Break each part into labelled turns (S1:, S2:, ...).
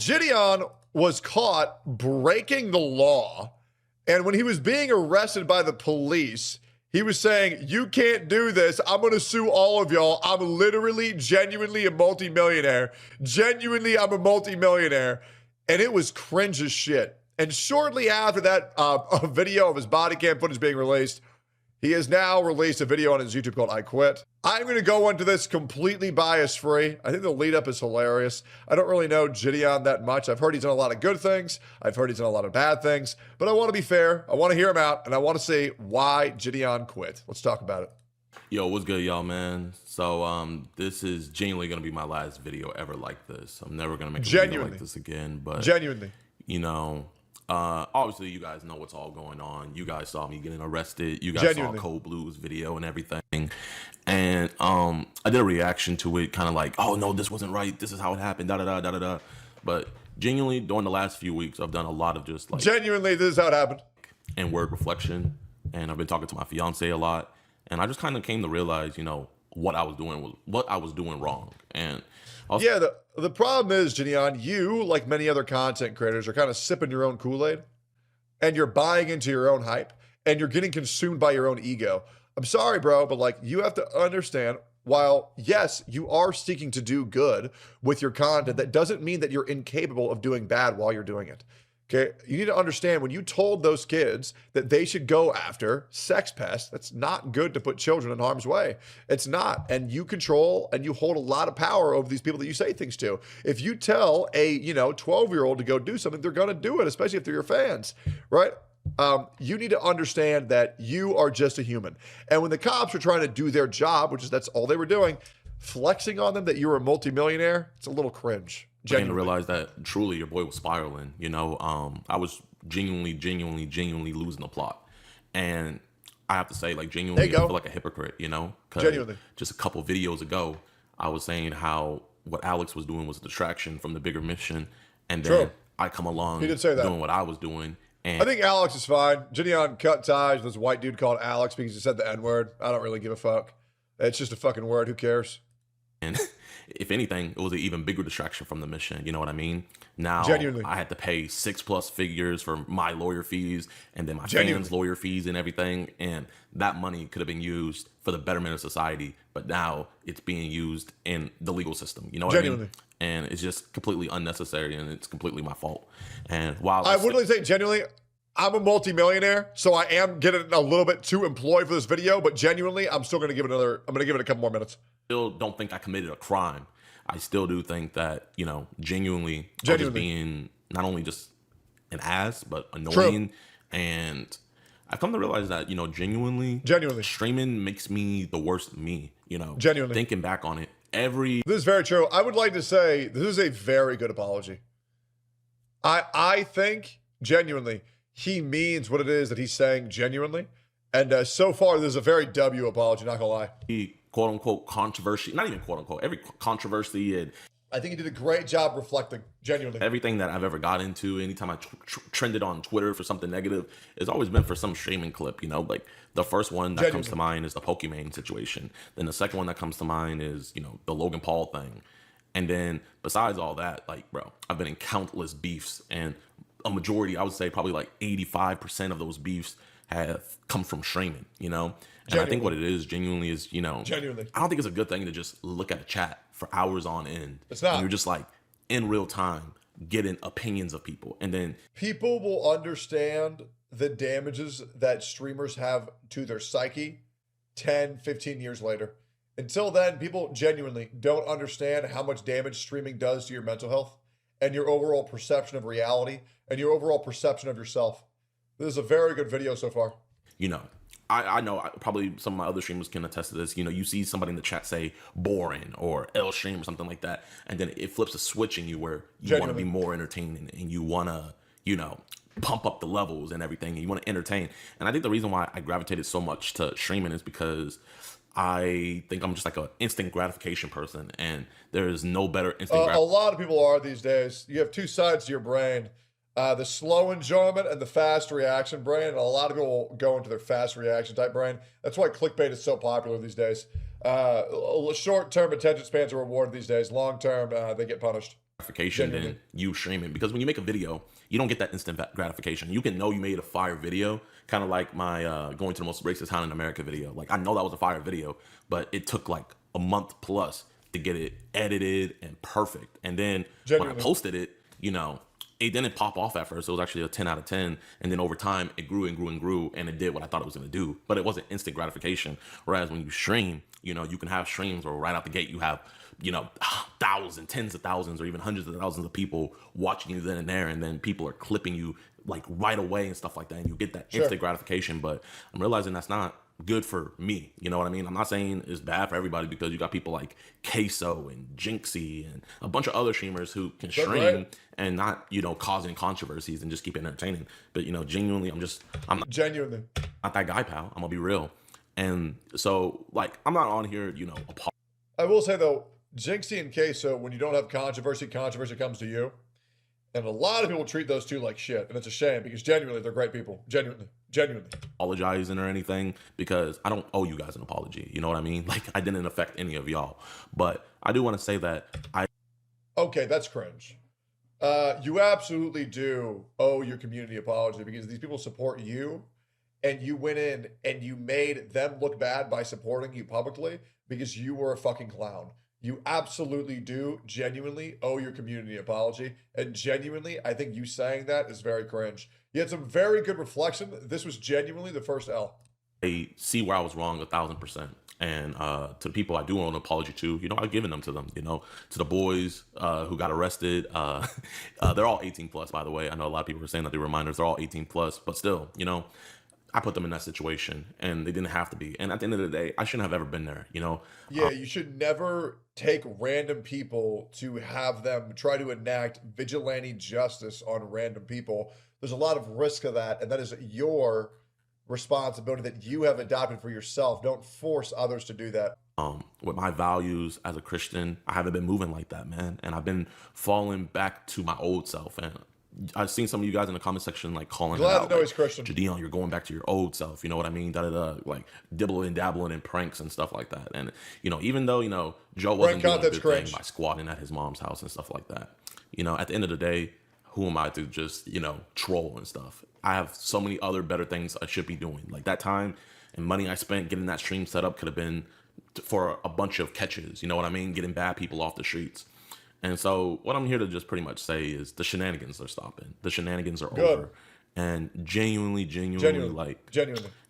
S1: JiDion was caught breaking the law, and when he was being arrested by the police, he was saying, "You can't do this. I'm going to sue all of y'all. I'm literally, genuinely a multimillionaire. Genuinely, I'm a multimillionaire." And it was cringe as shit. And shortly after that a video of his body cam footage being released, he has now released a video on his YouTube called I Quit. I'm going to go into this completely bias-free. I think the lead-up is hilarious. I don't really know JiDion that much. I've heard he's done a lot of good things. I've heard he's done a lot of bad things. But I want to be fair. I want to hear him out, and I want to see why JiDion quit. Let's talk about it.
S2: Yo, what's good, y'all, man? So, this is genuinely going to be my last video ever like this. I'm never going to make a video like this again. But,
S1: genuinely.
S2: You know, obviously, you guys know what's all going on. You guys saw me getting arrested. You guys saw Cold Blue's video and everything. And I did a reaction to it, kind of like, oh, no, this wasn't right. This is how it happened, da-da-da, da-da-da. But genuinely, during the last few weeks, I've done a lot of just like...
S1: Genuinely, this is how it happened.
S2: And word reflection. And I've been talking to my fiance a lot. And I just kind of came to realize, you know, what I was doing wrong. And also,
S1: yeah, the problem is, JiDion, you, like many other content creators, are kind of sipping your own Kool-Aid, and you're buying into your own hype, and you're getting consumed by your own ego. I'm sorry, bro, but like, you have to understand, while yes, you are seeking to do good with your content, that doesn't mean that you're incapable of doing bad while you're doing it. Okay, you need to understand, when you told those kids that they should go after sex pests, that's not good to put children in harm's way. It's not. And you control and you hold a lot of power over these people that you say things to. If you tell a 12-year-old to go do something, they're going to do it, especially if they're your fans, right? You need to understand that you are just a human. And when the cops are trying to do their job, which is that's all they were doing, flexing on them that you're a multimillionaire, it's a little cringe.
S2: I came to realize that truly your boy was spiraling. You know, I was genuinely losing the plot. And I have to say, like, genuinely, I feel like a hypocrite, you know?
S1: Genuinely.
S2: Just a couple videos ago, I was saying how what Alex was doing was a distraction from the bigger mission. And then I come along doing what I was doing. And
S1: I think Alex is fine. JiDion cut ties with this white dude called Alex because he said the N-word. I don't really give a fuck. It's just a fucking word. Who cares?
S2: And if anything, it was an even bigger distraction from the mission. You know what I mean? Now I had to pay 6+ figures for my lawyer fees and then my fans' lawyer fees and everything. And that money could have been used for the betterment of society. But now it's being used in the legal system. You know what I mean? And it's just completely unnecessary, and it's completely my fault. And while
S1: I would really say genuinely, I'm a multimillionaire, so I am getting a little bit too employed for this video, but genuinely, I'm still going to give it I'm going to give it a couple more minutes.
S2: Still don't think I committed a crime. I still do think that, you know, genuinely. Just being not only just an ass, but annoying. And I've come to realize that, you know, genuinely, streaming makes me the worst me, you know. Thinking back on it, this is very true. I would like to say this is a very good apology.
S1: I think, genuinely, he means what it is that he's saying genuinely. And so far, this is a very W apology, not gonna lie.
S2: Quote unquote controversy, not even quote unquote, every controversy, and
S1: I think he did a great job reflecting, genuinely.
S2: Everything that I've ever got into, anytime I trended on Twitter for something negative, it's always been for some streaming clip, you know? Like, the first one that comes to mind is the Pokemon situation. Then the second one that comes to mind is, you know, the Logan Paul thing. And then, besides all that, like, bro, I've been in countless beefs, and a majority, I would say probably like 85% of those beefs have come from streaming, you know? And I think what it is genuinely is, you know, I don't think it's a good thing to just look at a chat for hours on end.
S1: It's not.
S2: And you're just like in real time getting opinions of people. And then
S1: people will understand the damages that streamers have to their psyche 10, 15 years later. Until then, people genuinely don't understand how much damage streaming does to your mental health and your overall perception of reality and your overall perception of yourself. This is a very good video so far.
S2: You know, I know probably some of my other streamers can attest to this. You know, you see somebody in the chat say boring or L stream or something like that, and then it flips a switch in you where you want to be more entertaining and you want to, you know, pump up the levels and everything, and you want to entertain. And I think the reason why I gravitated so much to streaming is because I think I'm just like an instant gratification person, and there is no better instant gratification.
S1: A lot of people are these days. You have two sides to your brain. The slow enjoyment and the fast reaction brain, and a lot of people will go into their fast reaction type brain. That's why clickbait is so popular these days. Short-term attention spans are rewarded these days. Long-term, they get punished.
S2: gratification
S1: Genuinely.
S2: than you streaming, because when you make a video, you don't get that instant gratification. You can know you made a fire video, kind of like my going to the most racist town in America video. Like, I know that was a fire video, but it took like a month plus to get it edited and perfect. And then when I
S1: Genuinely.
S2: posted it, you know, it didn't pop off at first. It was actually a 10 out of 10. And then over time, it grew and grew and grew, and it did what I thought it was going to do. But it wasn't instant gratification. Whereas when you stream, you know, you can have streams where right out the gate, you have, you know, thousands, tens of thousands, or even hundreds of thousands of people watching you then and there. And then people are clipping you like right away and stuff like that. And you get that instant gratification. But I'm realizing that's not good for me. You know what I mean? I'm not saying it's bad for everybody, because you got people like Queso and Jinxie and a bunch of other streamers who can stream and not, you know, causing controversies and just keep it entertaining. But, you know, genuinely, I'm not
S1: Genuinely.
S2: that guy, pal. I'm gonna be real. And so, like, I'm not on here, you know,
S1: I will say though, Jinxie and Queso, when you don't have controversy, controversy comes to you. And a lot of people treat those two like shit. And it's a shame, because genuinely, they're great people. Genuinely.
S2: apologizing or anything, because I don't owe you guys an apology. You know what I mean? Like, I didn't affect any of y'all. But I do want to say that
S1: Okay, that's cringe. You absolutely do owe your community apology, because these people support you, and you went in and you made them look bad by supporting you publicly because you were a fucking clown. You absolutely do genuinely owe your community apology. And genuinely, I think you saying that is very cringe. You had some very good reflection. This was genuinely the first L.
S2: see where I was wrong 1,000%. And to the people I do owe an apology to, you know, I've given them to them, you know, to the boys who got arrested. They're all 18 plus, by the way. I know a lot of people were saying that they were minors. They're all 18 plus, but still, you know, I put them in that situation, and they didn't have to be. And at the end of the day, I shouldn't have ever been there, you know.
S1: Yeah, you should never take random people to have them try to enact vigilante justice on random people. There's a lot of risk of that, and that is your responsibility that you have adopted for yourself. Don't force others to do that.
S2: With my values as a Christian, I haven't been moving like that, man. And I've been falling back to my old self. And I've seen some of you guys in the comment section like calling it
S1: Glad
S2: out,
S1: to know
S2: like,
S1: he's Christian.
S2: JiDion, you're going back to your old self. You know what I mean? Da da da. Like dibbling, dabbling in pranks and stuff like that. And you know, even though, you know, Joe wasn't doing a good thing by squatting at his mom's house and stuff like that, you know, at the end of the day, who am I to just, you know, troll and stuff? I have so many other better things I should be doing. Like, that time and money I spent getting that stream set up could have been for a bunch of catches. You know what I mean? Getting bad people off the streets. And so what I'm here to just pretty much say is the shenanigans are stopping. The shenanigans are over. And genuinely,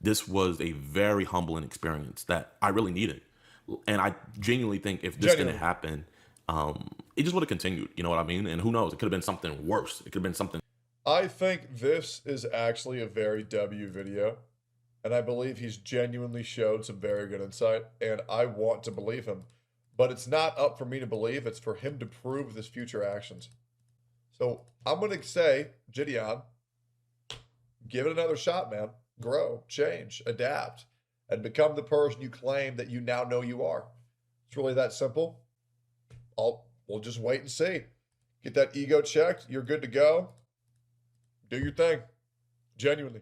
S2: this was a very humbling experience that I really needed. And I genuinely think if this didn't happen, it just would have continued. You know what I mean? And who knows? It could have been something worse. It could have been something.
S1: I think this is actually a very W video. And I believe he's genuinely showed some very good insight. And I want to believe him. But it's not up for me to believe. It's for him to prove with his future actions. So I'm going to say, JiDion, give it another shot, man. Grow, change, adapt, and become the person you claim that you now know you are. It's really that simple. We'll just wait and see. Get that ego checked. You're good to go. Do your thing. Genuinely.